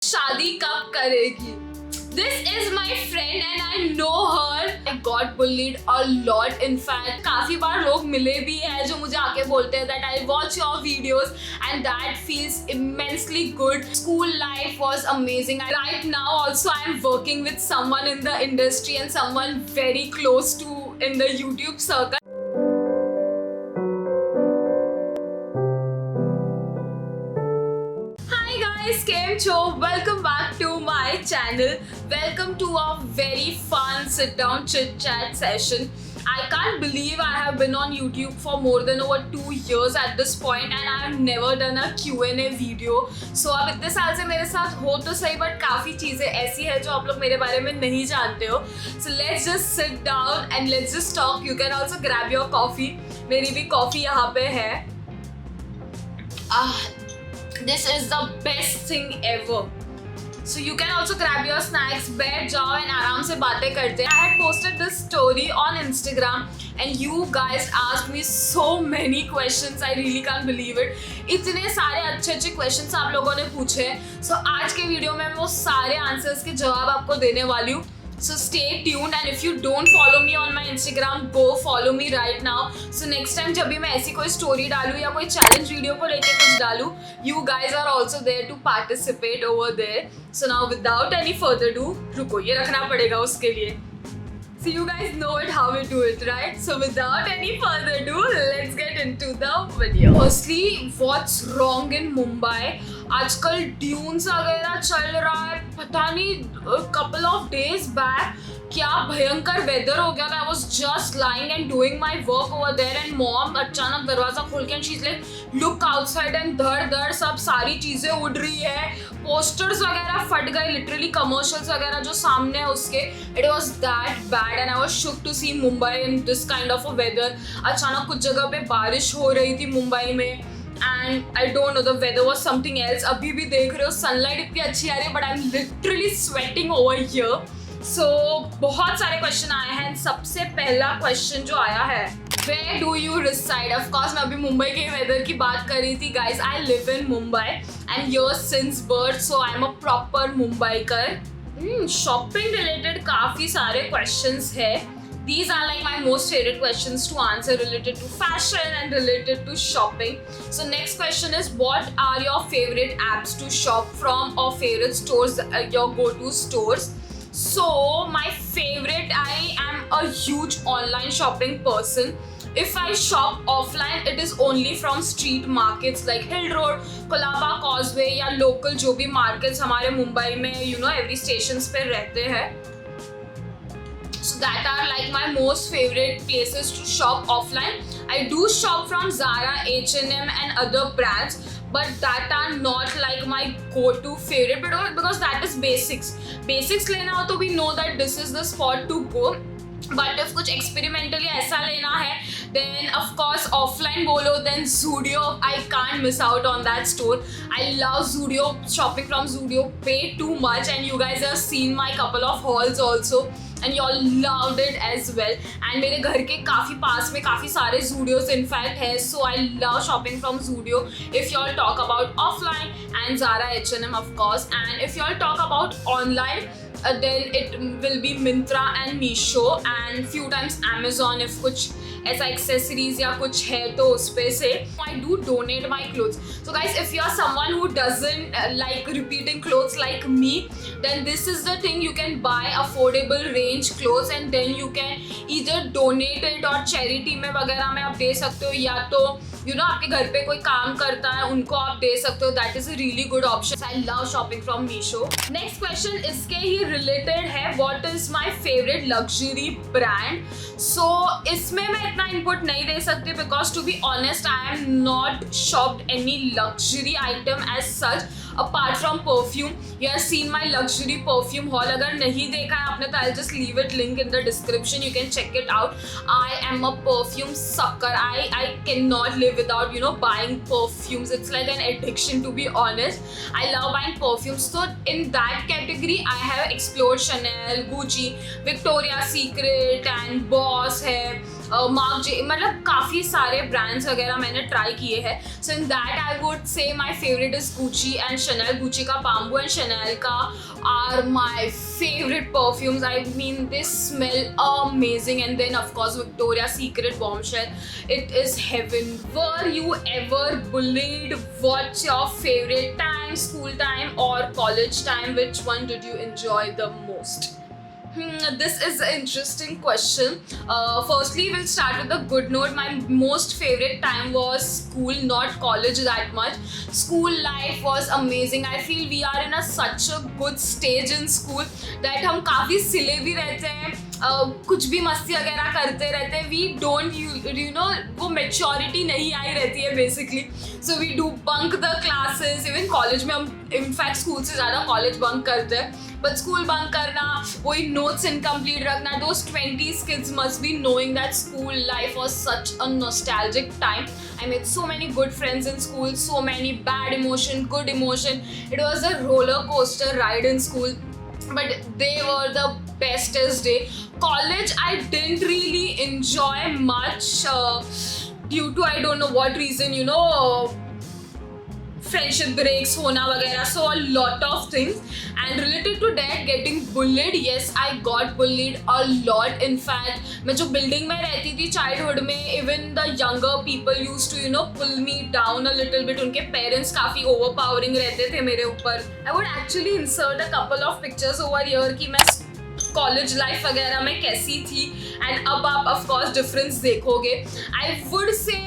शादी कब करेगी? This is my friend and I know her. I got bullied a lot. In fact, काफी बार लोग मिले भी हैं जो मुझे आके बोलते हैं that I watch your videos and that feels immensely good. School life was amazing. Right now also I am working with someone in the industry and someone very close to in the YouTube circle. Came cho, welcome back to my channel. Welcome to a very fun sit down chit chat session. I can't believe I have been on YouTube for more than over 2 years at this point and I have never done a Q&A video. So अब इतने साल से मेरे साथ हो तो सही but काफ़ी चीज़ें ऐसी है जो आप लोग मेरे बारे में नहीं जानते हो. So let's just sit down and let's just talk. You can also grab your coffee. मेरी भी कॉफ़ी यहाँ पे है. This is the best thing ever. So you can also grab your snacks, बैठ जाओ and आराम से बातें करते हैं. I had posted this story on Instagram and you guys asked me so many questions. I really can't believe it. इतने सारे अच्छे questions आप लोगों ने पूछे. So आज के वीडियो में मैं वो सारे answers के जवाब आपको देने वाली हूँ. So stay tuned and if you don't follow me on my Instagram, go follow me right now. So next time जब भी मैं ऐसी कोई story डालूँ या कोई challenge video को लेके कुछ डालूँ, you guys are also there to participate over there. So now without any further ado, रुको ये रखना पड़ेगा उसके लिए. So you guys know it how we do it, right? So without any further ado, let's get into the video. Firstly, what's wrong in Mumbai? आजकल dunes वगैरह चल रहा है, पता नहीं couple of days back क्या भयंकर वेदर हो गया था. I was just lying and doing my work over there and mom अचानक दरवाजा खोल के and she's like look outside and धड़ सब सारी चीजें उड़ रही है, पोस्टर्स वगैरह फट गए, लिटरली कमर्शियल्स वगैरह जो सामने है उसके. It was that bad and I was shook to see Mumbai in this kind of a weather. अचानक कुछ जगह पे बारिश हो रही थी मुंबई में and I don't know, the weather was something else. अभी भी देख रहे हो sunlight इतनी अच्छी आ रही है but I'm literally sweating over here. So बहुत सारे क्वेश्चन आए हैं. सबसे पहला क्वेश्चन जो आया है, Where do you reside? Of course मैं अभी मुंबई के वेदर की बात कर रही थी. Guys, I live in Mumbai and here since birth, so I'm a proper Mumbaikar. Shopping related काफी सारे questions है. These are like my most favorite questions to answer related to fashion and related to shopping. So next question is, what are your favorite apps to shop from or favorite stores, your go-to stores? So my favorite, I am a huge online shopping person. If I shop offline, it is only from street markets like Hill Road, Colaba Causeway या local जो भी markets हमारे मुंबई में you know every stations पे रहते हैं. So that are like my most favorite places to shop offline. I do shop from Zara, H&M and other brands, but that are not like my go-to favorite because that is basics. Basics लेना हो तो we know that this is the spot to go. But if कुछ experimentally ऐसा लेना है, then of course offline बोलो then Zudio. I can't miss out on that store. I love Zudio. Shopping from Zudio way too much and you guys have seen my couple of hauls also. And you all loved it as well. And मेरे घर के काफ़ी पास में काफ़ी सारे Zudios in fact है, so I love shopping from Zudio. If you all talk about offline and Zara, H&M of course, and if you all talk about online, then it will be Myntra and Meesho and few times Amazon if कुछ ऐसा accessories या कुछ है तो उस पे से. I do donate my clothes. So guys, if you are someone who doesn't like repeating clothes like me, then this is the thing. You can buy affordable range clothes and then you can either donate it or charity में वगैरह में आप दे सकते हो या तो you know आपके घर पे कोई काम करता है उनको आप दे सकते हो. That is a really good option. I love shopping from Meesho. Next question इसके ही related है, what is my favorite luxury brand? So इसमें मैं इतना input नहीं दे सकती because to be honest I am not shopped any luxury item as such apart from perfume. You have seen my luxury perfume haul. अगर नहीं देखा है आपने तो I'll just leave it link in the description. You can check it out. I am a perfume sucker. I cannot live without you know buying perfumes. It's like an addiction to be honest. I love buying perfumes. So in that category I have explored Chanel, Gucci, Victoria's Secret and Boss है. Mark जे, मतलब काफ़ी सारे brands वगैरह मैंने try किए हैं. सो in that I would say my favourite is Gucci and Chanel. Gucci का bamboo and Chanel का are my favourite perfumes. I mean, they smell amazing. And then of course Victoria's Secret Bombshell, it is heaven. Were you ever bullied? What's your favorite time, school time or college time? Which one did you enjoy the most? This is an interesting question. Firstly, we'll start with the good note. My most favorite time was school, not college that much. School life was amazing. I feel we are in such a good stage in school that हम काफ़ी सिले भी रहते हैं, कुछ भी मस्ती वगैरह करते रहते हैं. वी डोंट यू नो वो मेच्योरिटी नहीं आई रहती है basically. So we do bunk the classes. Even college में हम इनफैक्ट स्कूल से ज़्यादा कॉलेज बंक करते हैं. बट स्कूल बंक करना, वही नोट्स इनकम्प्लीट रखना, those 20s kids must be knowing that school life was such a nostalgic time. I made so many good friends in school, so many bad emotion, good emotion. It was a roller coaster ride in school, but they were the bestest day. College, I didn't really enjoy much due to I don't know what reason, you know, friendship breaks होना वगैरह. So a lot of things. And related to that, getting bullied, yes, I got bullied a lot. In fact, मैं जो building में रहती थी childhood में, even the younger people used to, you know, pull me down a little bit. उनके parents काफ़ी overpowering रहते थे मेरे ऊपर. I would actually insert a couple of pictures over here कि मैं कॉलेज लाइफ वगैरह में कैसी थी. एंड अब आप ऑफकोर्स डिफरेंस देखोगे. आई वुड से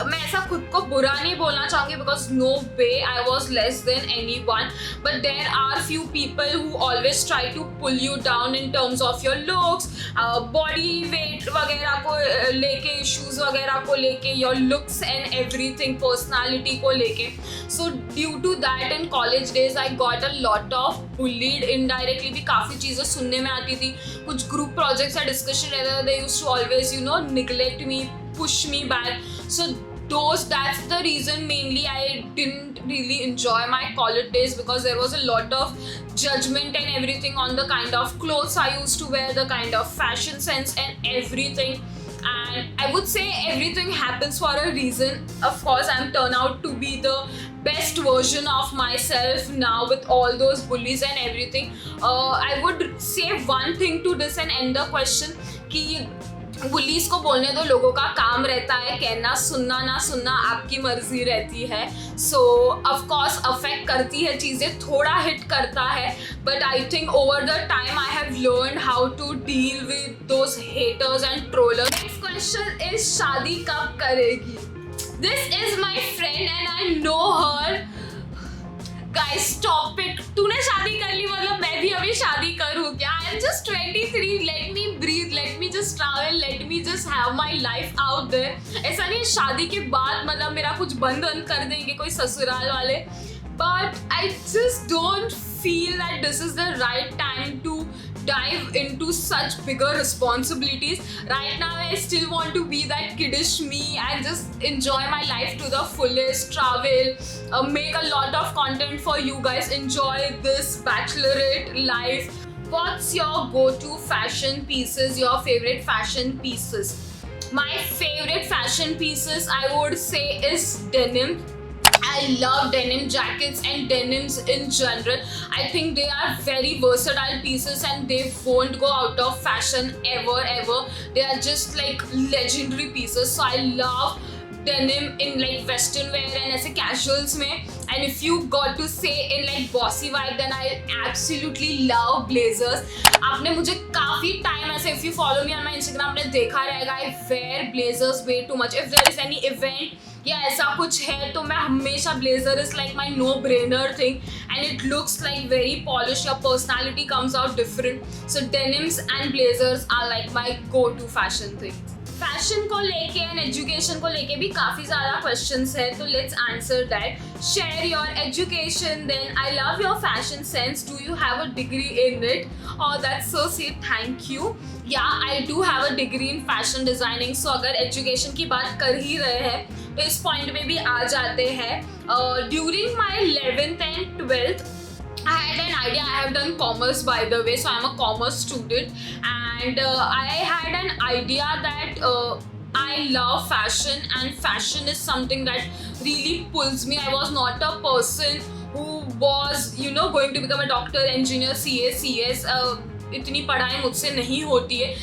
मैं ऐसा खुद को बुरा नहीं बोलना चाहूँगी because no way I was less than anyone. But there are few people who always try to pull you down in terms of your looks, body weight वगैरह को लेके, इश्यूज वगैरह को लेके, your looks and everything, personality को लेके. So due to that in college days I got a lot of bullied. Indirectly भी काफ़ी चीज़ें सुनने में आती थी. कुछ ग्रुप प्रोजेक्ट्स या डिस्कशन रहता था, they used to always you know neglect me, push me back. So that's the reason mainly I didn't really enjoy my college days, because there was a lot of judgment and everything on the kind of clothes I used to wear, the kind of fashion sense and everything. And I would say everything happens for a reason. Of course, I'm turned out to be the best version of myself now with all those bullies and everything. I would say one thing to this and end the question कि bullies को बोलने दो, लोगों का काम रहता है कहना, सुनना ना सुनना आपकी मर्जी रहती है. सो ऑफकोर्स अफेक्ट करती है चीज़ें, थोड़ा हिट करता है. But I think over the time I have learn how to deal with those haters and trollers. Next question is शादी कब करेगी? This is my friend and I know her. Guys, stop it. तूने शादी कर ली मतलब मैं भी अभी शादी करूँ क्या? I'm just 23. Let me breathe. Let me just travel. Let me just have my life out there. ऐसा नहीं शादी के बाद मतलब मेरा कुछ बंद कर देंगे कोई ससुराल वाले. But I just don't feel that this is the right time to dive into such bigger responsibilities. Right now I still want to be that kiddish me and just enjoy my life to the fullest, travel, make a lot of content for you guys, enjoy this bachelorette life. What's your go-to fashion pieces, your favorite fashion pieces? My favorite fashion pieces I would say is denim. I love denim jackets and denims in general. I think they are very versatile pieces and they won't go out of fashion ever. They are just like legendary pieces. So I love denim in like western wear and ऐसे casuals में. And if you got to say in like bossy vibe, then I absolutely love blazers. आपने मुझे काफ़ी time ऐसे, if you follow me on my Instagram, आपने देखा रहेगा I wear blazers way too much. If there is any event या ऐसा कुछ है तो मैं हमेशा blazer is like my no brainer thing and it looks like very polish. Your personality comes out different. So denims and blazers are like my go to fashion thing. Fashion को लेके and education को लेके भी काफ़ी ज़्यादा questions है, तो let's answer that. Share your education, then I love your fashion sense. Do you have a degree in it? और that's so sweet, thank you. Yeah I do have a degree in fashion designing. So अगर education की बात कर ही रहे हैं तो इस point में भी आ जाते हैं. During my 11th and 12th I had an idea. I have done commerce by the way, so I'm a commerce student and and I had an idea that I love fashion, and fashion is something that really pulls me. I was not a person who was, going to become a doctor, engineer, CA, CS. इतनी पढ़ाई मुझसे नहीं होती है,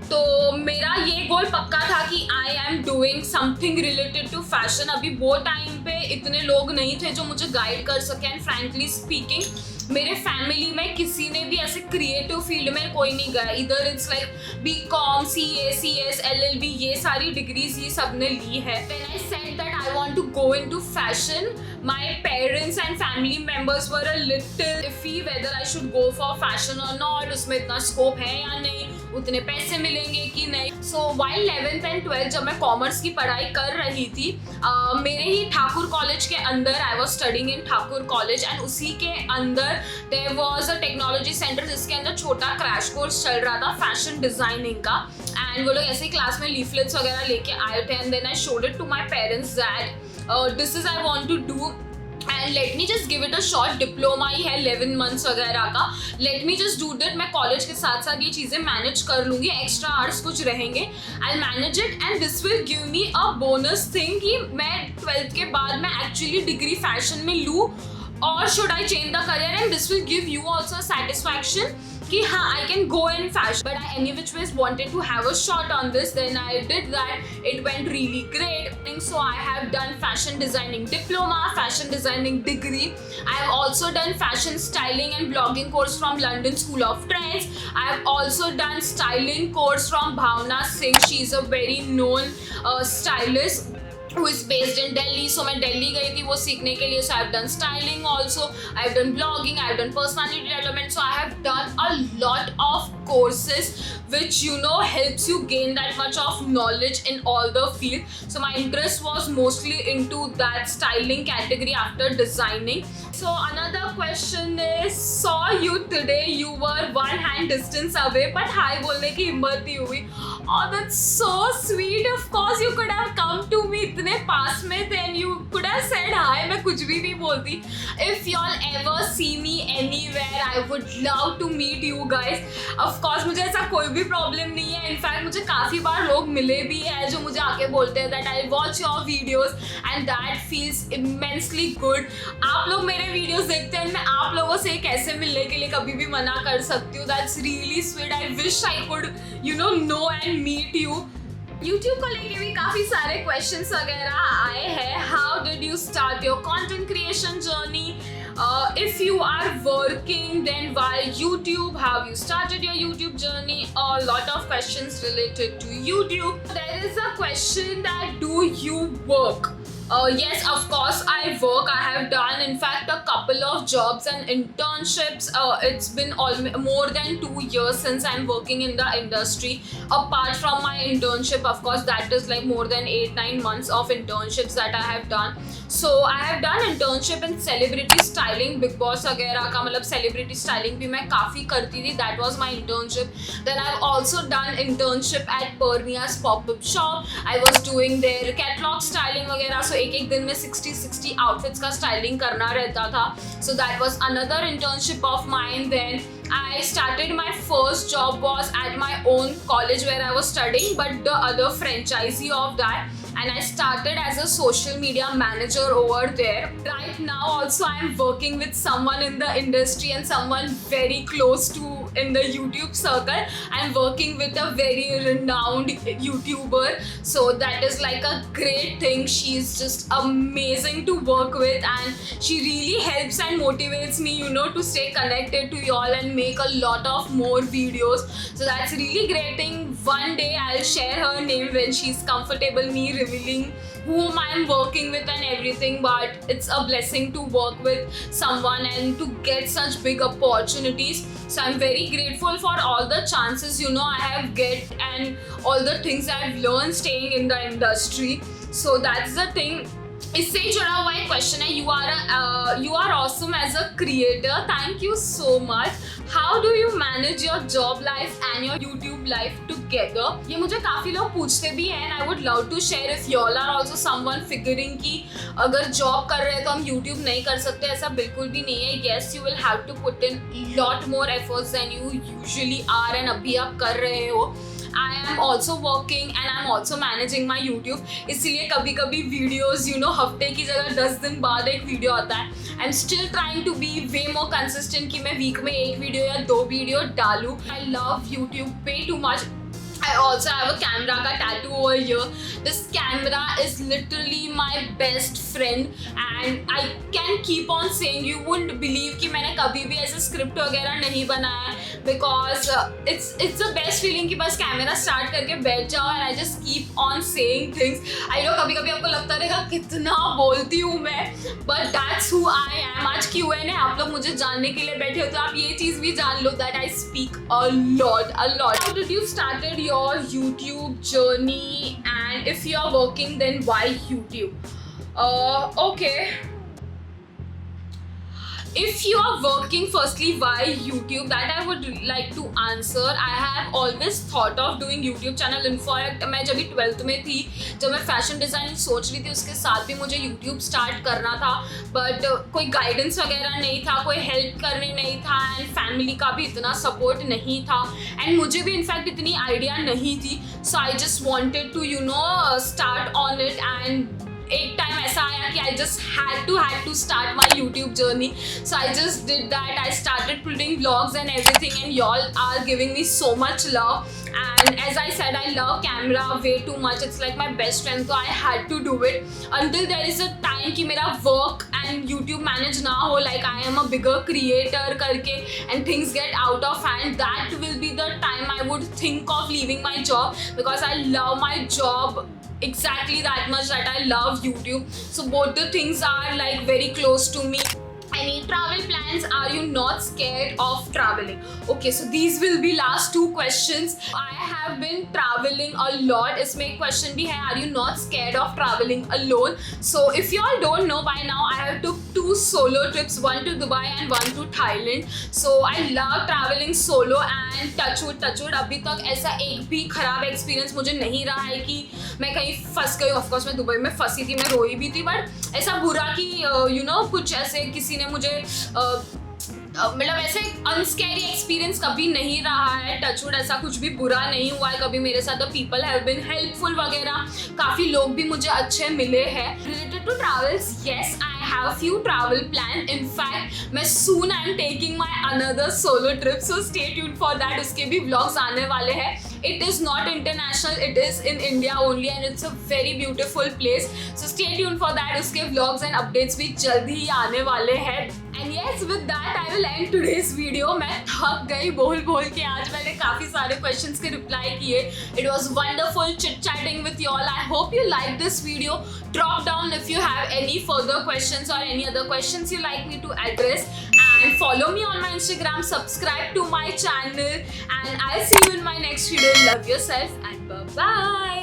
तो मेरा ये गोल पक्का था कि I am doing something related to fashion. अभी वो टाइम पे इतने लोग नहीं थे जो मुझे गाइड कर सके, एंड फ्रैंकली स्पीकिंग मेरे फैमिली में किसी ने भी ऐसे क्रिएटिव फील्ड में कोई नहीं गया. इधर it's like BCom, CA, CS, LLB, ये सारी डिग्रीज ये सब ने ली है. When I said that I want to go into fashion, my parents and family members were a little iffy whether I should go for fashion और not. उसमें इतना स्कोप है या नहीं, उतने पैसे मिलेंगे कि नहीं. So while 11th and 12th जब मैं कॉमर्स की पढ़ाई कर रही थी, मेरे ही ठाकुर कॉलेज के अंदर, I was studying in Thakur college, and उसी के अंदर there was a technology centre जिसके अंदर छोटा क्रैश कोर्स चल रहा था फैशन डिजाइनिंग का. एंड वो लोग ऐसे ही क्लास में लीफलेट्स वगैरह लेके आए थे, and then I showed it to my parents that this is I want to do, and let me just give it a shot. Diploma ही है 11 months वगैरह का, let me just do that. मैं college के साथ साथ ये चीज़ें मैनेज कर लूँगी, एक्स्ट्रा आवर्स कुछ रहेंगे, I manage it, and this will give me a bonus thing कि मैं 12th के बाद मैं एक्चुअली डिग्री फैशन में लूँ, और should I change the career, and this will give you also satisfaction कि हाँ I can go in fashion. But I any which ways wanted to have a shot on this, then I did that. It went really great. So I have done fashion designing diploma, fashion designing degree. I have also done fashion styling and blogging course from London School of Trends. I have also done styling course from Bhavna Singh. She is a very known stylist who is based in Delhi. So मैं दिल्ली गई थी वो सीखने के लिए. So I have done styling also, I have done blogging, I have done personality development. So I have done a lot of courses which helps you gain that much of knowledge in all the field. So my interest was mostly into that styling category after designing. So another question is, saw you today, you were one hand distance away but hi बोलने की हिम्मत नहीं हुई. Oh, that's so sweet. Of course you could have come to me, इतने पास में थे, and you could have said hi. मैं कुछ भी नहीं बोलती. If y'all ever see me anywhere, I would love to meet you guys. Of course मुझे ऐसा कोई भी प्रॉब्लम नहीं है. इनफैक्ट मुझे काफ़ी बार लोग मिले भी हैं जो मुझे आके बोलते हैं that I watch your videos and that feels immensely good. आप लोग मेरे वीडियोस देखते हैं, मैं आप लोगों से कैसे मिलने के लिए कभी भी मना कर सकती हूँ. That's really sweet. I wish I could know and meet you. YouTube को लेके भी काफी सारे क्वेश्चंस वगैरह आए हैं. How did you start your content creation journey? If you are working, then why YouTube? How you started your YouTube journey? A lot of questions related to YouTube. There is a question that do you work? Yes, of course I work. I have done in fact a couple of jobs and internships. It's been more than 2 years since I'm working in the industry. Apart from my internship, of course, that is like more than 8-9 months of internships that I have done. So I have done internship in celebrity styling, Big Boss वगैरह का, मतलब celebrity styling भी मैं काफ़ी करती थी. That was my internship. Then I've also done internship at Purnia's pop-up shop. I was doing their catalog styling वगैरह. So एक दिन में 60 आउटफिट्स का स्टाइलिंग करना रहता था. So that was another internship of mine. Then I started my first job was at my own college where I was studying, but the other franchisee of that, and I started as a social media manager over there. Right now also I am working with someone in the industry and someone very close to in the YouTube circle. I'm working with a very renowned YouTuber, so that is like a great thing. She's just amazing to work with, and she really helps and motivates me to stay connected to y'all and make a lot of more videos. So that's really great thing. One day I'll share her name when she's comfortable me revealing whom I'm working with and everything, but it's a blessing to work with someone and to get such big opportunities. So I'm very grateful for all the chances I have get and all the things I've learned staying in the industry. So that's the thing. इससे ही जुड़ा हुआ एक question है, you are awesome as a creator, thank you so much, how do you manage your job life and your YouTube life together. ये मुझे काफी लोग पूछते भी हैं and I would love to share if you all are also someone figuring कि अगर job कर रहे हैं तो हम यूट्यूब नहीं कर सकते, ऐसा बिल्कुल भी नहीं है। Yes, you will have to put in lot more efforts than you usually are, and अभी आप कर रहे हो। I am also working and I am also managing my YouTube, इसलिए कभी कभी वीडियोज़ हफ्ते की जगह 10 दिन बाद एक वीडियो आता है। I am still trying to be way more consistent कि मैं वीक में एक वीडियो या 2 वीडियो डालूँ। I love YouTube way too much. I also have a camera का tattoo over here. This camera is literally my best friend and I can keep on saying, you wouldn't believe कि मैंने कभी भी ऐसे script वगैरह नहीं बनाया because it's the best feeling कि बस कैमरा स्टार्ट करके बैठ जाओ and I just keep on saying things. I know कभी कभी आपको लगता रहेगा कितना बोलती हूँ मैं, but that's who I am. आज Q&A है, आप लोग मुझे जानने के लिए बैठे हो तो आप ये चीज़ भी जान लो that I speak a lot. How did you started your YouTube journey, and if you are working then why YouTube? Okay, if you are working, firstly why YouTube, that I would like to answer. I have always thought of doing YouTube channel. In fact मैं जब भी 12th में थी, जब मैं fashion designing सोच रही थी उसके साथ भी मुझे YouTube स्टार्ट करना था, बट कोई गाइडेंस वगैरह नहीं था, कोई हेल्प करने नहीं था एंड फैमिली का भी इतना सपोर्ट नहीं था एंड मुझे भी इनफैक्ट इतनी आइडिया नहीं थी। So I just wanted to start on it and एक टाइम ऐसा आया कि I just had to start my YouTube journey. So I just did that. I started putting vlogs and everything and y'all are giving me so much love. And as I said, I love camera way too much. It's like my best friend. So I had to do it until there is a time कि मेरा work and YouTube manage ना हो, like I am a bigger creator करके and things get out of hand. That will be the time I would think of leaving my job because I love my job exactly that much that I love YouTube. So both the things are like very close to me. Any travel plans? Are you not scared of traveling? Okay, so these will be last 2 questions. I have been traveling a lot. इसमें एक question भी है, are you not scared of traveling alone? So if you all don't know by now, I have took 2 solo trips, one to Dubai and one to Thailand. So I love traveling solo and touch wood अभी तक ऐसा एक भी खराब experience मुझे नहीं रहा है कि मैं कहीं फंस गई। ऑफ कोर्स मैं दुबई में फंसी थी, मैं रोई भी थी, बट ऐसा बुरा कि कुछ ऐसे किसी ने मुझे मतलब ऐसे अनस्कैरी एक्सपीरियंस कभी नहीं रहा है। टचवुड ऐसा कुछ भी बुरा नहीं हुआ है कभी मेरे साथ। पीपल हैव बीन हेल्पफुल वगैरह, काफ़ी लोग भी मुझे अच्छे मिले हैं। Related to travels, yes I have few travel plan. In fact मैं soon I am taking my another solo trip, so stay tuned for that. उसके भी व्लॉग्स आने वाले हैं। It is not international, it is in India only and it's a very beautiful place. So stay tuned for that. उसके vlogs and updates भी जल्दी ही आने वाले हैं. And yes, with that I will end today's video. मैं थक गई बोल के। आज मैंने काफ़ी सारे questions के reply किए. It was wonderful chit-chatting with you all. I hope you liked this video. Drop down if you have any further questions or any other questions you like me to address. And follow me on my Instagram, subscribe to my channel, and I'll see you in my next video. Love yourself and bye-bye.